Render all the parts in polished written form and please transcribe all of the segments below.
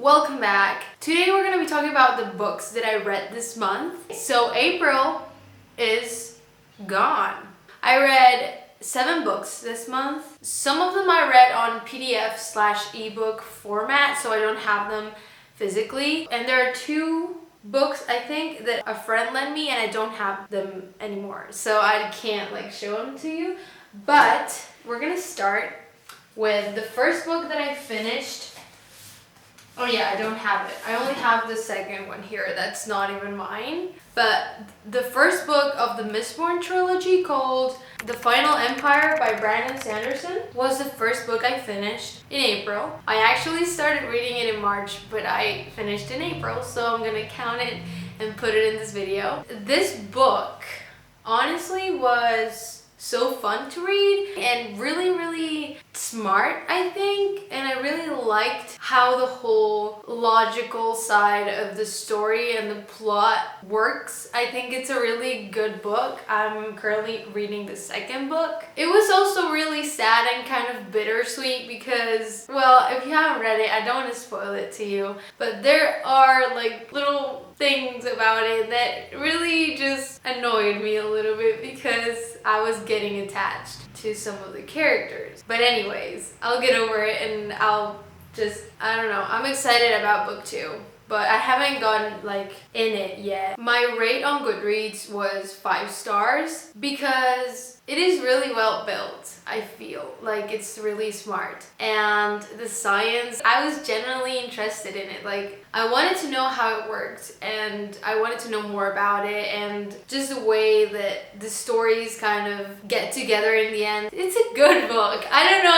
welcome back. Today we're going to be talking about the books that I read this month. So April is gone. I read 7 books this month. Some of them I read on PDF/ebook format, so I don't have them physically. And there are 2 books I think that a friend lent me and I don't have them anymore, so I can't show them to you. But we're gonna start with the first book that I finished. Oh yeah, I don't have it. I only have the second one here. That's not even mine. But the first book of the Mistborn trilogy, called The Final Empire by Brandon Sanderson, was the first book I finished in April. I actually started reading it in March, but I finished in April, so I'm gonna count it and put it in this video. This book honestly was so fun to read and really smart, I think, and I really liked how the whole logical side of the story and the plot works. I think it's a really good book. I'm currently reading the second book. It was also really sad and kind of bittersweet because, well, if you haven't read it, I don't want to spoil it to you, but there are little things about it that really just annoyed me a little bit because I was getting attached to some of the characters. But anyways, I'll get over it and I don't know. I'm excited about book 2, but I haven't gotten in it yet. My rate on Goodreads was 5 stars because it is really well built. I feel like it's really smart, and the science, I was genuinely interested in it. I wanted to know how it worked and I wanted to know more about it, and just the way that the stories kind of get together in the end. It's a good book. I don't know,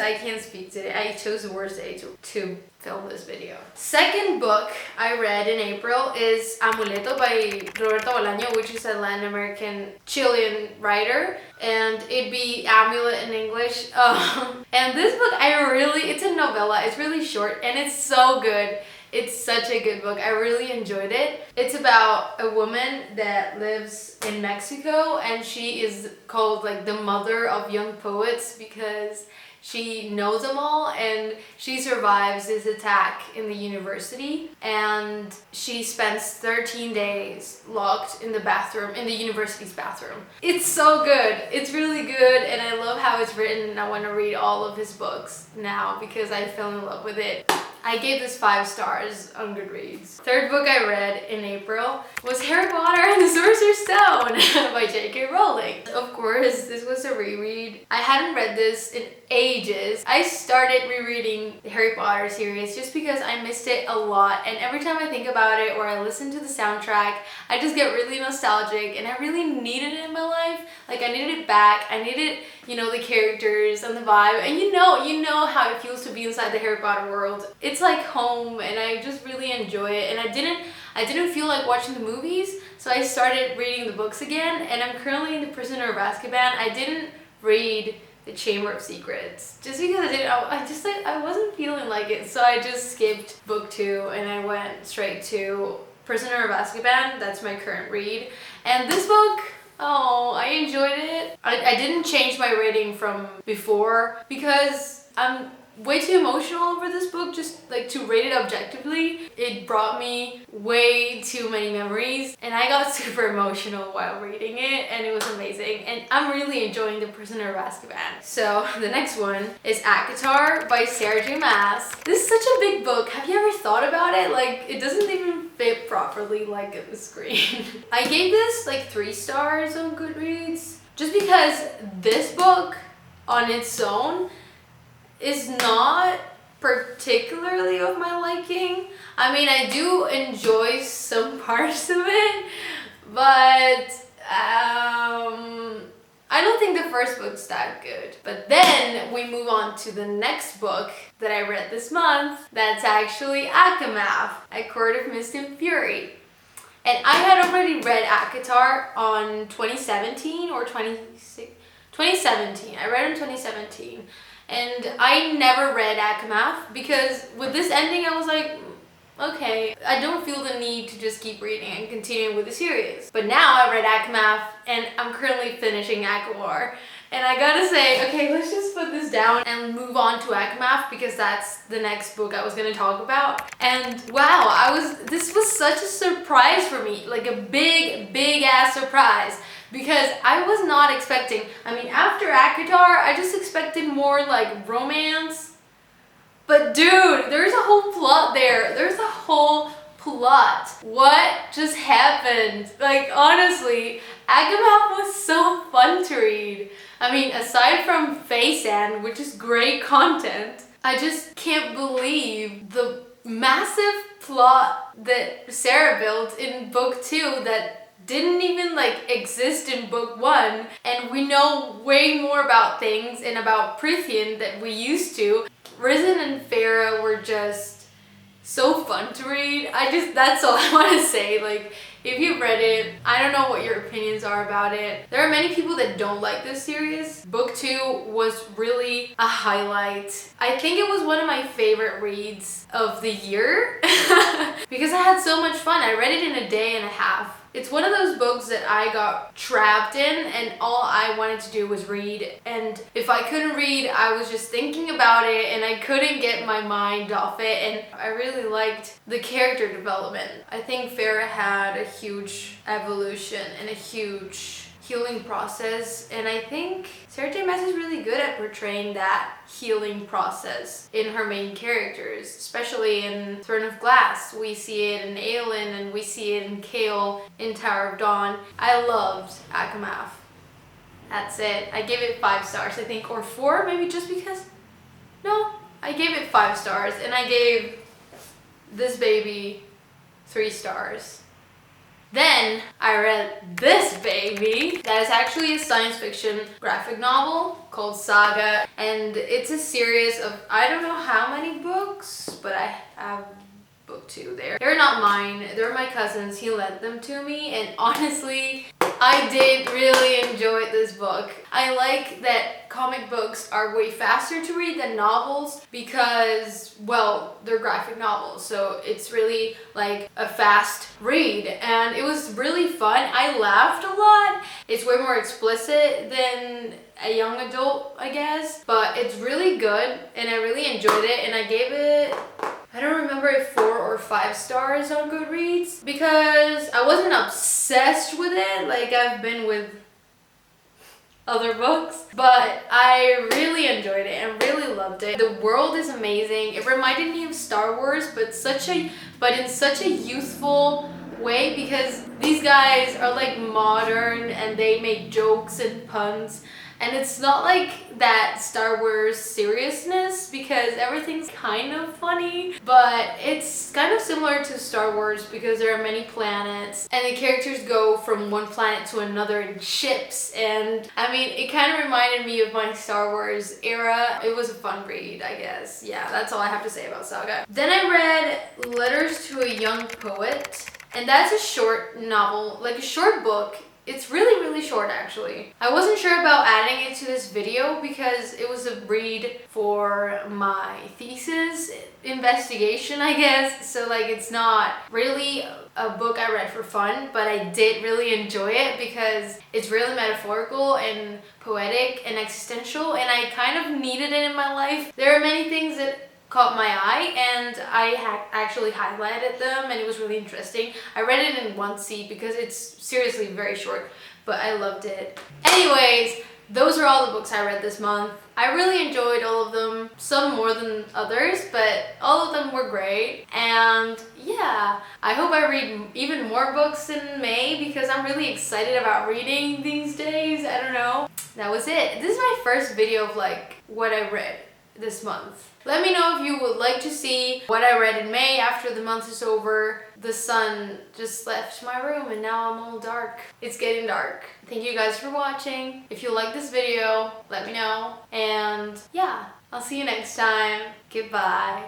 I can't speak to it. I chose the worst day to film this video. Second book I read in April is Amuleto by Roberto Bolaño, which is a Latin American Chilean writer, and it'd be Amulet in English. And this book, it's a novella. It's really short and it's so good. It's such a good book. I really enjoyed it. It's about a woman that lives in Mexico, and she is called the mother of young poets because she knows them all, and she survives this attack in the university, and she spends 13 days locked in the bathroom, in the university's bathroom. It's so good. It's really good, and I love how it's written, and I want to read all of his books now because I fell in love with it. I gave this 5 stars on Goodreads. Third book I read in April was Harry Potter and the Sorcerer's Stone by J.K. Rowling. Of course, this was a reread. I hadn't read this in ages. I started rereading the Harry Potter series just because I missed it a lot, and every time I think about it or I listen to the soundtrack, I just get really nostalgic, and I really needed it in my life. I needed it back. I needed, the characters and the vibe, and you know how it feels to be inside the Harry Potter world. It's like home, and I just really enjoy it, and I didn't feel like watching the movies, so I started reading the books again, and I'm currently in The Prisoner of Azkaban. I didn't read The Chamber of Secrets just because I wasn't feeling like it, so I just skipped book 2 and I went straight to Prisoner of Azkaban. That's my current read, and this book, I enjoyed it. I didn't change my rating from before because I'm way too emotional over this book just to rate it objectively. It brought me way too many memories, and I got super emotional while reading it, and it was amazing, and I'm really enjoying The Prisoner of Azkaban. So the next one is ACOTAR by Sarah J. Maas. This is such a big book. Have you ever thought about it? It doesn't even fit properly on the screen. I gave this 3 stars on Goodreads just because this book on its own is not particularly of my liking. I mean, I do enjoy some parts of it, but I don't think the first book's that good. But then we move on to the next book that I read this month. That's actually ACOMAF, A Court of Mist and Fury. And I had already read ACOTAR on 2017 or 2017. I read it in 2017. And I never read ACOMAF because with this ending I was like, okay, I don't feel the need to just keep reading and continuing with the series. But now I read Akamath and I'm currently finishing Akawar. And I gotta say, okay, let's just put this down and move on to Akamath because that's the next book I was gonna talk about. And wow, this was such a surprise for me, like a big ass surprise. Because I was not expecting, I mean, after Akatar, I just expected more like romance. But dude, there's a whole plot there. There's a whole plot. What just happened? Like, honestly, Akamath was so fun to read. I mean, aside from Face End, which is great content, I just can't believe the massive plot that Sarah built in book 2 that didn't even like exist in book 1, and we know way more about things and about Prithian that we used to. Risen and Farah were just so fun to read. That's all I want to say. Like, if you've read it, I don't know what your opinions are about it. There are many people that don't like this series. Book 2 was really a highlight. I think it was one of my favorite reads of the year because I had so much fun. I read it in a day and a half. It's one of those books that I got trapped in and all I wanted to do was read. And if I couldn't read, I was just thinking about it and I couldn't get my mind off it. And I really liked the character development. I think Farah had a huge evolution and a huge healing process, and I think Sarah J. Maas is really good at portraying that healing process in her main characters, especially in Throne of Glass. We see it in Aelin and we see it in Kale in Tower of Dawn. I loved Akamath. That's it. I gave it 5 stars, I think, or 4 maybe, just because. No, I gave it 5 stars, and I gave this baby 3 stars. Then I read this baby that is actually a science fiction graphic novel called Saga, and it's a series of I don't know how many books, but I have book 2 there. They're not mine, they're my cousin's. He lent them to me, and honestly, I did really enjoy this book. I like that comic books are way faster to read than novels because, well, they're graphic novels, so it's really like a fast read, and it was really fun. I laughed a lot. It's way more explicit than a young adult, I guess, but it's really good and I really enjoyed it, and I gave it, I don't remember if 4 or 5 stars on Goodreads because I wasn't obsessed with it like I've been with other books, but I really enjoyed it and really loved it. The world is amazing. It reminded me of Star Wars, but in such a youthful way, because these guys are like modern and they make jokes and puns. And it's not like that Star Wars seriousness because everything's kind of funny, but it's kind of similar to Star Wars because there are many planets and the characters go from one planet to another in ships. And I mean, it kind of reminded me of my Star Wars era. It was a fun read, I guess. Yeah, that's all I have to say about Saga. Then I read Letters to a Young Poet, and that's a short novel, like a short book. It's really short, actually. I wasn't sure about adding it to this video because it was a read for my thesis investigation, I guess. So like, it's not really a book I read for fun, but I did really enjoy it because it's really metaphorical and poetic and existential, and I kind of needed it in my life. There are many things that caught my eye and I actually highlighted them, and it was really interesting. I read it in one seat because it's seriously very short, but I loved it. Anyways, those are all the books I read this month. I really enjoyed all of them, some more than others, but all of them were great. And yeah, I hope I read even more books in May because I'm really excited about reading these days. I don't know. That was it. This is my first video of like what I read this month. Let me know if you would like to see what I read in May after the month is over. The sun just left my room and now I'm all dark. It's getting dark. Thank you guys for watching. If you like this video, let me know. And yeah, I'll see you next time. Goodbye.